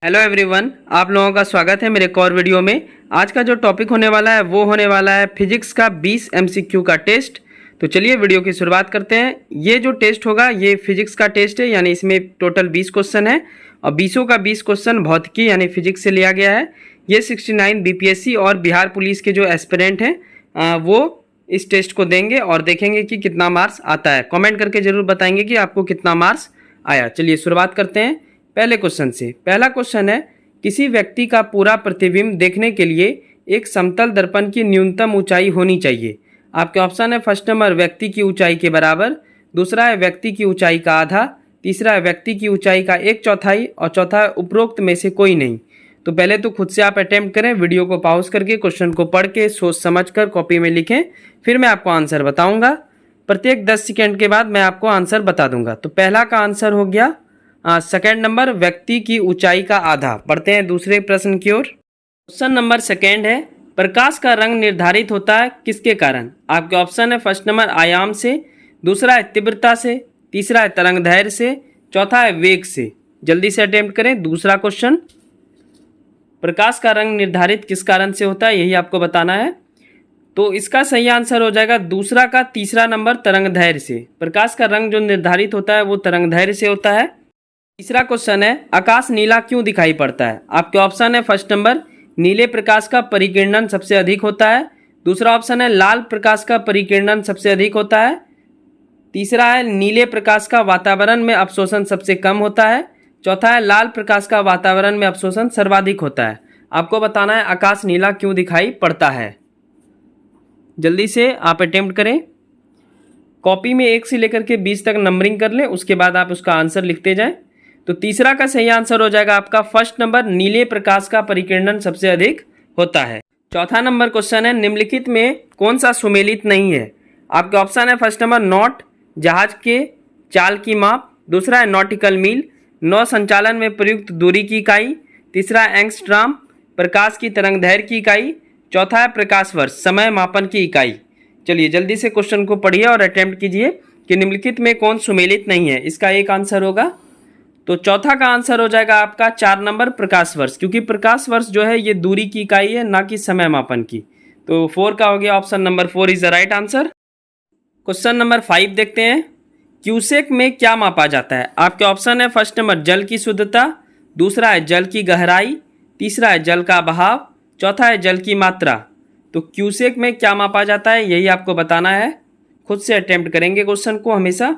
Hello everyone, आप लोगों का स्वागत है मेरे एक और वीडियो में। आज का जो टॉपिक होने वाला है वो होने वाला है फिजिक्स का 20 एमसीक्यू का टेस्ट। तो चलिए वीडियो की शुरुआत करते हैं। ये जो टेस्ट होगा ये फिजिक्स का टेस्ट है, यानी इसमें टोटल 20 क्वेश्चन है और 20 का 20 क्वेश्चन भौतिकी यानी फिजिक्स से लिया गया है। ये 69 बीपीएससी और बिहार पुलिस के जो एस्पिरेंट हैं वो इस टेस्ट को देंगे और देखेंगे कि कितना मार्क्स आता है। कमेंट करके ज़रूर बताएंगे कि आपको कितना मार्क्स आया। चलिए शुरुआत करते हैं पहले क्वेश्चन से। पहला क्वेश्चन है, किसी व्यक्ति का पूरा प्रतिबिंब देखने के लिए एक समतल दर्पण की न्यूनतम ऊंचाई होनी चाहिए। आपके ऑप्शन है फर्स्ट नंबर व्यक्ति की ऊंचाई के बराबर, दूसरा है व्यक्ति की ऊंचाई का आधा, तीसरा है व्यक्ति की ऊंचाई का 1/4 और चौथा है उपरोक्त में से कोई नहीं। तो पहले तो खुद से आप अटेम्प्ट करें, वीडियो को पॉज करके क्वेश्चन को पढ़ के सोच समझ कर कॉपी में लिखें, फिर मैं आपको आंसर बताऊंगा। प्रत्येक 10 सेकेंड के बाद मैं आपको आंसर बता दूंगा। तो पहला का आंसर हो गया सेकेंड नंबर व्यक्ति की ऊंचाई का आधा। बढ़ते हैं दूसरे प्रश्न की ओर। क्वेश्चन नंबर सेकेंड है, प्रकाश का रंग निर्धारित होता है किसके कारण। आपके ऑप्शन है फर्स्ट नंबर आयाम से, दूसरा है तीव्रता से, तीसरा है तरंगदैर्घ्य से, चौथा है वेग से। जल्दी से अटेम्प्ट करें। दूसरा क्वेश्चन, प्रकाश का रंग निर्धारित किस कारण से होता है, यही आपको बताना है। तो इसका सही आंसर हो जाएगा दूसरा का तीसरा नंबर तरंगदैर्घ्य से। प्रकाश का रंग जो निर्धारित होता है वो तरंगदैर्घ्य से होता है। तीसरा क्वेश्चन है, आकाश नीला क्यों दिखाई पड़ता है। आपके ऑप्शन है फर्स्ट नंबर नीले प्रकाश का परिकिरणन सबसे अधिक होता है, दूसरा ऑप्शन है लाल प्रकाश का परिकिरणन सबसे अधिक होता है, तीसरा है नीले प्रकाश का वातावरण में अवशोषण सबसे कम होता है, चौथा है लाल प्रकाश का वातावरण में अवशोषण सर्वाधिक होता है। आपको बताना है आकाश नीला क्यों दिखाई पड़ता है। जल्दी से आप अटेम्प्ट करें। कॉपी में 1 से लेकर के 20 तक नंबरिंग कर लें, उसके बाद आप उसका आंसर लिखते जाएं। तो तीसरा का सही आंसर हो जाएगा आपका फर्स्ट नंबर नीले प्रकाश का परिकिरणन सबसे अधिक होता है। चौथा नंबर क्वेश्चन है, निम्नलिखित में कौन सा सुमेलित नहीं है। आपके ऑप्शन है फर्स्ट नंबर नॉट जहाज के चाल की माप, दूसरा है नॉटिकल मील नौ संचालन में प्रयुक्त दूरी की इकाई, तीसरा है एंगस्ट्रॉम प्रकाश की तरंगदैर्घ्य की इकाई, चौथा है प्रकाश वर्ष समय मापन की इकाई। चलिए जल्दी से क्वेश्चन को पढ़िए और अटेम्प्ट कीजिए कि निम्नलिखित में कौन सुमेलित नहीं है। इसका एक आंसर होगा, तो चौथा का आंसर हो जाएगा आपका 4 नंबर प्रकाश वर्ष, क्योंकि प्रकाश वर्ष जो है ये दूरी की इकाई है, ना कि समय मापन की। तो 4 का हो गया option number 4 is the right answer. Question number 5 देखते हैं, क्यूसेक में क्या मापा जाता है। आपके ऑप्शन है फर्स्ट नंबर जल की शुद्धता, दूसरा है जल की गहराई, तीसरा है जल का बहाव, चौथा है जल की मात्रा। तो क्यूसेक में क्या मापा जाता है यही आपको बताना है। खुद से अटेम्प्ट करेंगे क्वेश्चन को हमेशा।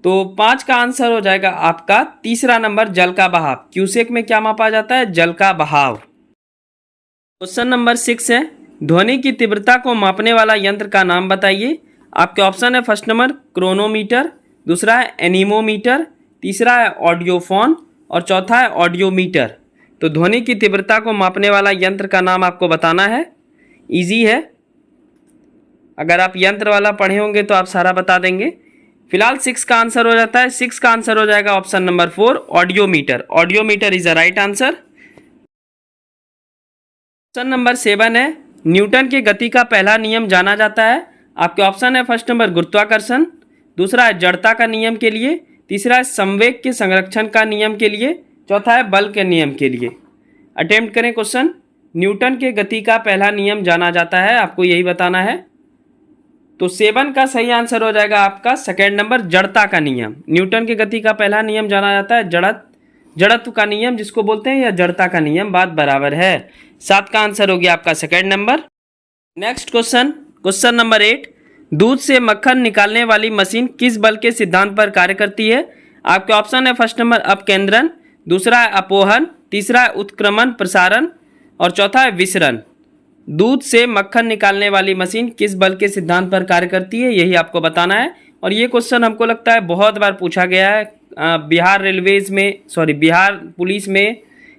तो 5 का आंसर हो जाएगा आपका तीसरा नंबर जल का बहाव। क्यूसेक में क्या मापा जाता है, जल का बहाव। क्वेश्चन नंबर 6 है, ध्वनि की तीव्रता को मापने वाला यंत्र का नाम बताइए। आपके ऑप्शन है फर्स्ट नंबर क्रोनोमीटर, दूसरा है एनीमोमीटर, तीसरा है ऑडियोफोन और चौथा है ऑडियोमीटर। तो ध्वनि की तीव्रता को मापने वाला यंत्र का नाम आपको बताना है। इजी है, अगर आप यंत्र वाला पढ़े होंगे तो आप सारा बता देंगे। फिलहाल 6 का आंसर हो जाता है, 6 का आंसर हो जाएगा option number 4 audiometer. Audiometer is the right answer. Question number 7 है, न्यूटन के गति का पहला नियम जाना जाता है। आपके ऑप्शन है फर्स्ट नंबर गुरुत्वाकर्षण, दूसरा है जड़ता का नियम के लिए, तीसरा है संवेग के संरक्षण का नियम के लिए, चौथा है बल के नियम के लिए। अटेम्प्ट करें क्वेश्चन। न्यूटन के गति का पहला नियम जाना जाता है, आपको यही बताना है। तो 7 का सही आंसर हो जाएगा आपका सेकेंड नंबर जड़ता का नियम। न्यूटन की गति का पहला नियम जाना जाता है जड़त्व का नियम जिसको बोलते हैं, या जड़ता का नियम, बात बराबर है। 7 का आंसर हो गया आपका second number. Next question, question number 8, दूध से मक्खन निकालने वाली मशीन किस बल के सिद्धांत पर कार्य करती है। आपके ऑप्शन है फर्स्ट नंबर अपकेंद्रन, दूसरा है अपोहन, तीसरा है उत्क्रमण प्रसारण और चौथा है विसरण। दूध से मक्खन निकालने वाली मशीन किस बल के सिद्धांत पर कार्य करती है, यही आपको बताना है। और ये क्वेश्चन हमको लगता है बहुत बार पूछा गया है, बिहार पुलिस में,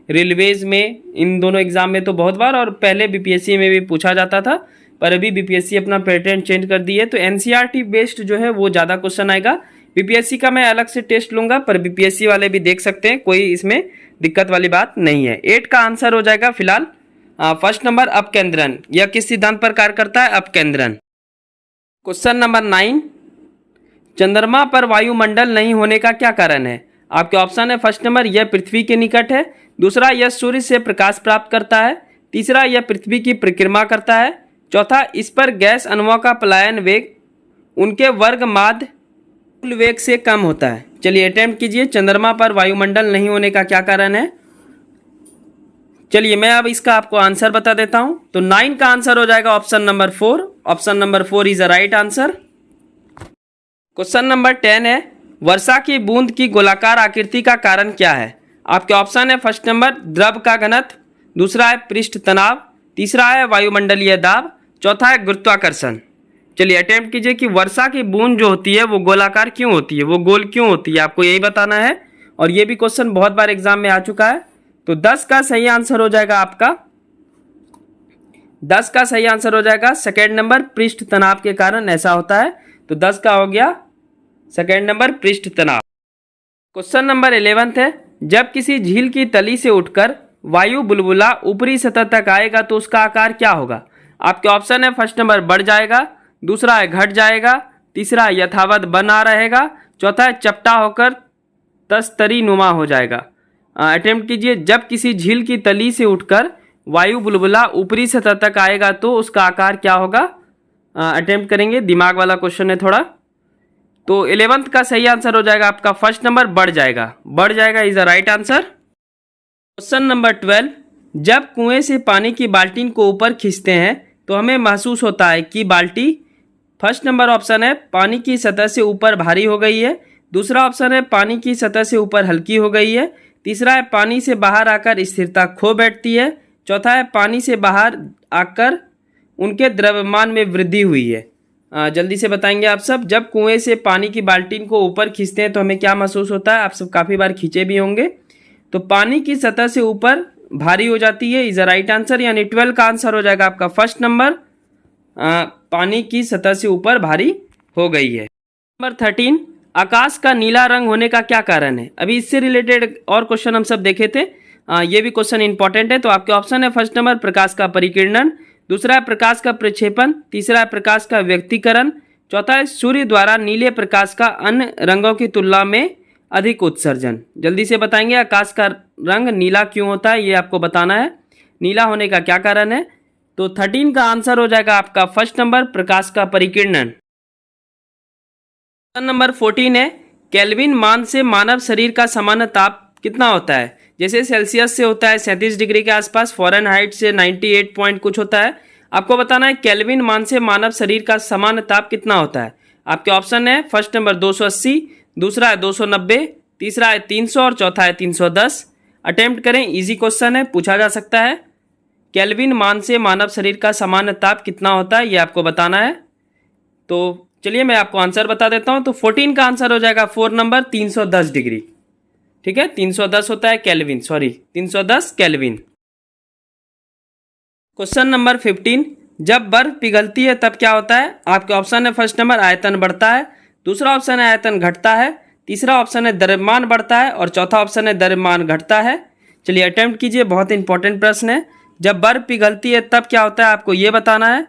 रेलवेज में, इन दोनों एग्जाम में तो बहुत बार, और पहले बीपीएससी में भी पूछा जाता था, पर अभी बीपीएससी अपना पैटर्न चेंज कर दी है। तो एनसीईआरटी बेस्ड जो है वो ज़्यादा क्वेश्चन आएगा। बीपीएससी का मैं अलग से टेस्ट लूँगा, पर बीपीएससी वाले भी देख सकते हैं, कोई इसमें दिक्कत वाली बात नहीं है। 8 का आंसर हो जाएगा फिलहाल फर्स्ट नंबर अपकेंद्रन। यह किस सिद्धांत पर कार्य करता है, अपकेंद्रन। क्वेश्चन नंबर 9, चंद्रमा पर वायुमंडल नहीं होने का क्या कारण है। आपके ऑप्शन है फर्स्ट नंबर यह पृथ्वी के निकट है, दूसरा यह सूर्य से प्रकाश प्राप्त करता है, तीसरा यह पृथ्वी की परिक्रमा करता है, चौथा इस पर गैस अणुओं का पलायन वेग उनके वर्ग माध्य मूल वेग से कम होता है। चलिए अटेम्प्ट कीजिए। चंद्रमा पर वायुमंडल नहीं होने का क्या कारण है? चलिए मैं अब इसका आपको आंसर बता देता हूं। तो 9 का आंसर हो जाएगा option number 4। Option number 4 is the right answer. Question number 10 है, वर्षा की बूंद की गोलाकार आकृति का कारण क्या है? आपके ऑप्शन है फर्स्ट नंबर द्रव का घनत्व, दूसरा है पृष्ठ तनाव, तीसरा है वायुमंडलीय दाब, चौथा है गुरुत्वाकर्षण। चलिए अटेम्प्ट कीजिए कि वर्षा की बूंद जो होती है वो गोलाकार क्यों होती है, वो गोल क्यों होती है, आपको यही बताना है। और ये भी क्वेश्चन बहुत बार एग्जाम में आ चुका है। तो 10 का सही आंसर हो जाएगा आपका, 10 का सही आंसर हो जाएगा सेकेंड नंबर पृष्ठ तनाव के कारण ऐसा होता है। तो 10 का हो गया सेकेंड नंबर पृष्ठ तनाव। क्वेश्चन नंबर 11 है, जब किसी झील की तली से उठकर वायु बुलबुला ऊपरी सतह तक आएगा तो उसका आकार क्या होगा? आपके ऑप्शन है फर्स्ट नंबर बढ़ जाएगा, दूसरा है घट जाएगा, तीसरा यथावत बना रहेगा, चौथा है चपटा होकर तस्तरी नुमा हो जाएगा। अटेम्प्ट कीजिए। जब किसी झील की तली से उठकर वायु बुलबुला ऊपरी सतह तक आएगा तो उसका आकार क्या होगा? अटेम्प्ट करेंगे, दिमाग वाला क्वेश्चन है थोड़ा। तो 11th का सही आंसर हो जाएगा आपका फर्स्ट नंबर बढ़ जाएगा, बढ़ जाएगा is the right answer. Question number 12, जब कुएं से पानी की बाल्टी को ऊपर खींचते हैं तो हमें महसूस होता है कि बाल्टी, फर्स्ट नंबर ऑप्शन है पानी की सतह से ऊपर भारी हो गई है, दूसरा ऑप्शन है पानी की सतह से ऊपर हल्की हो गई है, तीसरा है पानी से बाहर आकर स्थिरता खो बैठती है, चौथा है पानी से बाहर आकर उनके द्रव्यमान में वृद्धि हुई है। जल्दी से बताएंगे आप सब। जब कुएं से पानी की बाल्टी को ऊपर खींचते हैं तो हमें क्या महसूस होता है? आप सब काफ़ी बार खींचे भी होंगे। तो पानी की सतह से ऊपर भारी हो जाती है इज द राइट आंसर, यानी 12 का आंसर हो जाएगा आपका फर्स्ट नंबर, पानी की सतह से ऊपर भारी हो गई है। नंबर 13, आकाश का नीला रंग होने का क्या कारण है? अभी इससे रिलेटेड और क्वेश्चन हम सब देखे थे, ये भी क्वेश्चन इंपॉर्टेंट है। तो आपके ऑप्शन है फर्स्ट नंबर प्रकाश का परिकिरणन, दूसरा है प्रकाश का प्रक्षेपण, तीसरा है प्रकाश का व्यक्तीकरण, चौथा है सूर्य द्वारा नीले प्रकाश का अन्य रंगों की तुलना में अधिक उत्सर्जन। जल्दी से बताएंगे आकाश का रंग नीला क्यों होता है, ये आपको बताना है, नीला होने का क्या कारण है। तो 13 का आंसर हो जाएगा आपका फर्स्ट नंबर प्रकाश का परिकिरणन। क्वेश्चन नंबर 14 है, केल्विन मान से मानव शरीर का सामान्य ताप कितना होता है? जैसे सेल्सियस से होता है 37 डिग्री के आसपास, फ़ारेनहाइट से 98 पॉइंट कुछ होता है। आपको बताना है केल्विन मान से मानव शरीर का सामान्य ताप कितना होता है। आपके ऑप्शन है फर्स्ट नंबर 280, दूसरा है 290, तीसरा है 300 और चौथा है 310। अटेम्प्ट करें, इजी क्वेश्चन है, पूछा जा सकता है। केल्विन मान से मानव शरीर का सामान्य ताप कितना होता है ये आपको बताना है। तो चलिए मैं आपको आंसर बता देता हूं। तो 14 का आंसर हो जाएगा 4 नंबर 310 डिग्री। ठीक है, 310 होता है kelvin, sorry 310 kelvin. Question number 15, जब बर्फ पिघलती है तब क्या होता है? आपके ऑप्शन है फर्स्ट नंबर आयतन बढ़ता है, दूसरा ऑप्शन है आयतन घटता है, तीसरा ऑप्शन है द्रव्यमान बढ़ता है और चौथा ऑप्शन है द्रव्यमान घटता है। चलिए अटेम्प्ट कीजिए, बहुत इंपॉर्टेंट प्रश्न है। जब बर्फ पिघलती है तब क्या होता है आपको ये बताना है।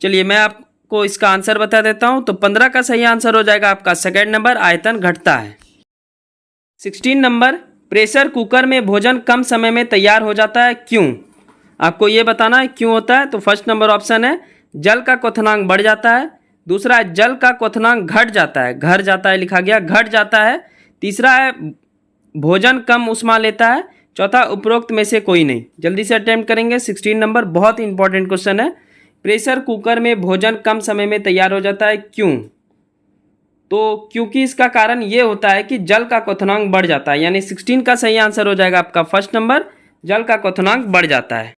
चलिए मैं आपको इसका आंसर बता देता हूं। तो 15 का सही आंसर हो जाएगा आपका सेकेंड नंबर आयतन घटता है। 16 नंबर, प्रेशर कुकर में भोजन कम समय में तैयार हो जाता है, क्यों? आपको ये बताना है क्यों होता है। तो फर्स्ट नंबर ऑप्शन है जल का क्वथनांक बढ़ जाता है, दूसरा है जल का क्वथनांक घट जाता है, घर जाता है लिखा गया, घट जाता है, तीसरा है भोजन कम उष्मा लेता है, चौथा उपरोक्त में से कोई नहीं। जल्दी से अटेम्प्ट करेंगे। 16 नंबर बहुत इंपॉर्टेंट क्वेश्चन है। प्रेशर कुकर में भोजन कम समय में तैयार हो जाता है, क्यों? तो क्योंकि इसका कारण ये होता है कि जल का क्वथनांक बढ़ जाता है, यानी 16 का सही आंसर हो जाएगा आपका फर्स्ट नंबर, जल का क्वथनांक बढ़ जाता है।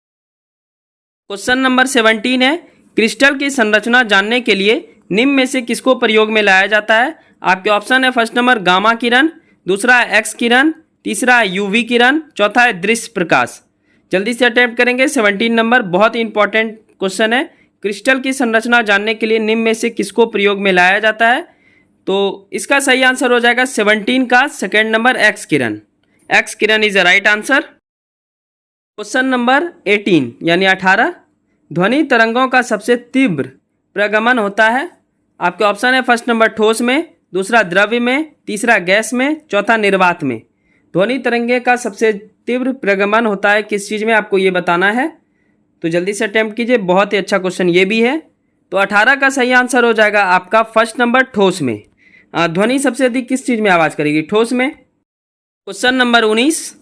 क्वेश्चन नंबर 17 है, क्रिस्टल की संरचना जानने के लिए निम्न में से किसको प्रयोग में लाया जाता है? आपके ऑप्शन है फर्स्ट नंबर गामा किरण, दूसरा है एक्स किरण, तीसरा है यूवी किरण, चौथा है दृश्य प्रकाश। जल्दी से अटेम्प्ट करेंगे। 17 नंबर बहुत इंपॉर्टेंट क्वेश्चन है। क्रिस्टल की संरचना जानने के लिए निम्न में से किसको प्रयोग में लाया जाता है? तो इसका सही आंसर हो जाएगा 17 का second number x Kiran. X Kiran is a right answer. Question number 18 यानी 18, ध्वनि तरंगों का सबसे तीव्र प्रगमन होता है। आपके ऑप्शन है फर्स्ट नंबर ठोस में, दूसरा द्रव्य में, तीसरा गैस में, चौथा निर्वात में। ध्वनि तरंगे का सबसे तीव्र प्रगमन होता है किस चीज़ में, आपको ये बताना है। तो जल्दी से अटेम्प्ट कीजिए, बहुत ही अच्छा क्वेश्चन ये भी है। तो 18 का सही आंसर हो जाएगा आपका फर्स्ट नंबर, ठोस में। ध्वनि सबसे अधिक किस चीज़ में आवाज़ करेगी, ठोस में। क्वेश्चन नंबर 19,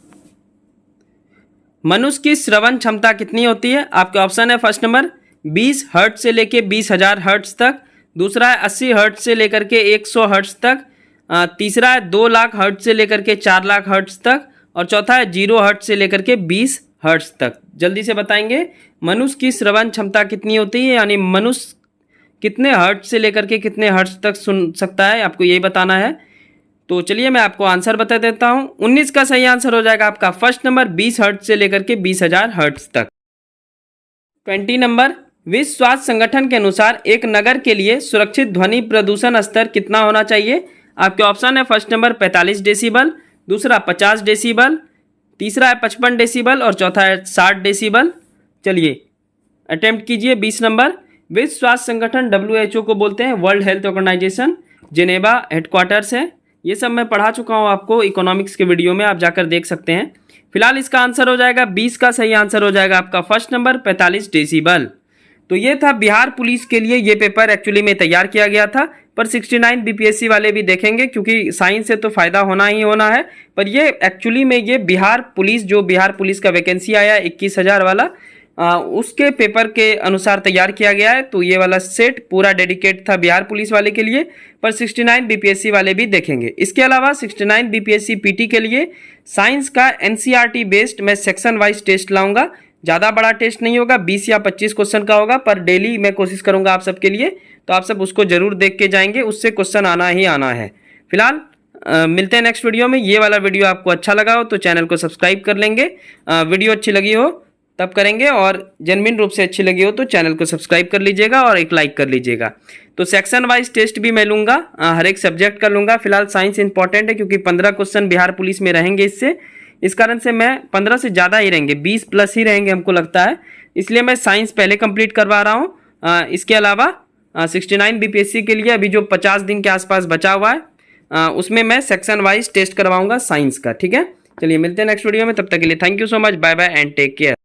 मनुष्य की श्रवण क्षमता कितनी होती है। आपके ऑप्शन है फर्स्ट नंबर 20 हर्ट्ज से लेके 20,000 हर्ट्ज तक, दूसरा है 80 हर्ट्ज से लेकर के 100 हर्ट्ज तक, तीसरा है 2 लाख हर्ट्ज से लेकर के 4 लाख हर्ट्ज तक, और चौथा है 0 हर्ट्ज से लेकर के 20 हर्ट्ज तक। जल्दी से बताएंगे मनुष्य की श्रवण क्षमता कितनी होती है, यानी मनुष्य कितने हर्ट्ज से लेकर के कितने हर्ट्ज तक सुन सकता है, आपको यही बताना है। तो चलिए मैं आपको आंसर बता देता हूं। 19 का सही आंसर हो जाएगा आपका फर्स्ट नंबर 20 हर्ट्ज से लेकर के 20,000 हर्ट्ज तक। 20 नंबर, विश्व स्वास्थ्य संगठन के अनुसार एक नगर के लिए सुरक्षित ध्वनि प्रदूषण स्तर कितना होना चाहिए। आपके ऑप्शन है फर्स्ट नंबर 45 डेसिबल, दूसरा 50 डेसिबल, तीसरा है 55 डेसिबल और चौथा है 60 डेसिबल। चलिए अटेम्प्ट कीजिए। 20 नंबर, विश्व स्वास्थ्य संगठन WHO को बोलते हैं, World Health Organization, Geneva headquarters है। ये सब मैं पढ़ा चुका हूँ आपको इकोनॉमिक्स के वीडियो में, आप जाकर देख सकते हैं। फिलहाल इसका आंसर हो जाएगा 20 का सही आंसर हो जाएगा आपका फर्स्ट नंबर 45 डेसिबल। तो ये था बिहार पुलिस के लिए, ये पेपर एक्चुअली में तैयार किया गया था, पर 69 BPSC वाले भी देखेंगे क्योंकि साइंस से तो फ़ायदा होना ही होना है। पर ये एक्चुअली में ये बिहार पुलिस, जो बिहार पुलिस का वैकेंसी आया 21,000 वाला, उसके पेपर के अनुसार तैयार किया गया है। तो ये वाला सेट पूरा डेडिकेट था बिहार पुलिस वाले के लिए, पर 69 BPSC वाले भी देखेंगे। इसके अलावा 69 BPSC PT के लिए साइंस का NCERT बेस्ड मैं सेक्शन वाइज टेस्ट लाऊंगा। ज़्यादा बड़ा टेस्ट नहीं होगा, 20 या 25 क्वेश्चन का होगा, पर डेली मैं कोशिश करूंगा आप सबके लिए, तो आप सब उसको जरूर देख के जाएंगे, उससे क्वेश्चन आना ही आना है। फिलहाल मिलते हैं नेक्स्ट वीडियो में। ये वाला वीडियो आपको अच्छा लगा हो तो चैनल को सब्सक्राइब कर लेंगे, वीडियो अच्छी लगी हो तब करेंगे, और जेन्युइन रूप से अच्छी लगी हो तो चैनल को सब्सक्राइब कर लीजिएगा और एक लाइक कर लीजिएगा। तो सेक्शन वाइज टेस्ट भी मैं लूँगा, हर एक सब्जेक्ट का लूँगा। फिलहाल साइंस इंपॉर्टेंट है क्योंकि 15 क्वेश्चन बिहार पुलिस में रहेंगे इससे, इस कारण से मैं 15 से ज़्यादा ही रहेंगे, 20 प्लस ही रहेंगे हमको लगता है, इसलिए मैं साइंस पहले कंप्लीट करवा रहा हूँ। इसके अलावा 69 BPSC के लिए अभी जो 50 दिन के आसपास बचा हुआ है, उसमें मैं सेक्शन वाइज टेस्ट करवाऊँगा साइंस का। ठीक है, चलिए मिलते हैं नेक्स्ट वीडियो में, तब तक के लिए thank you so much, bye bye and take care.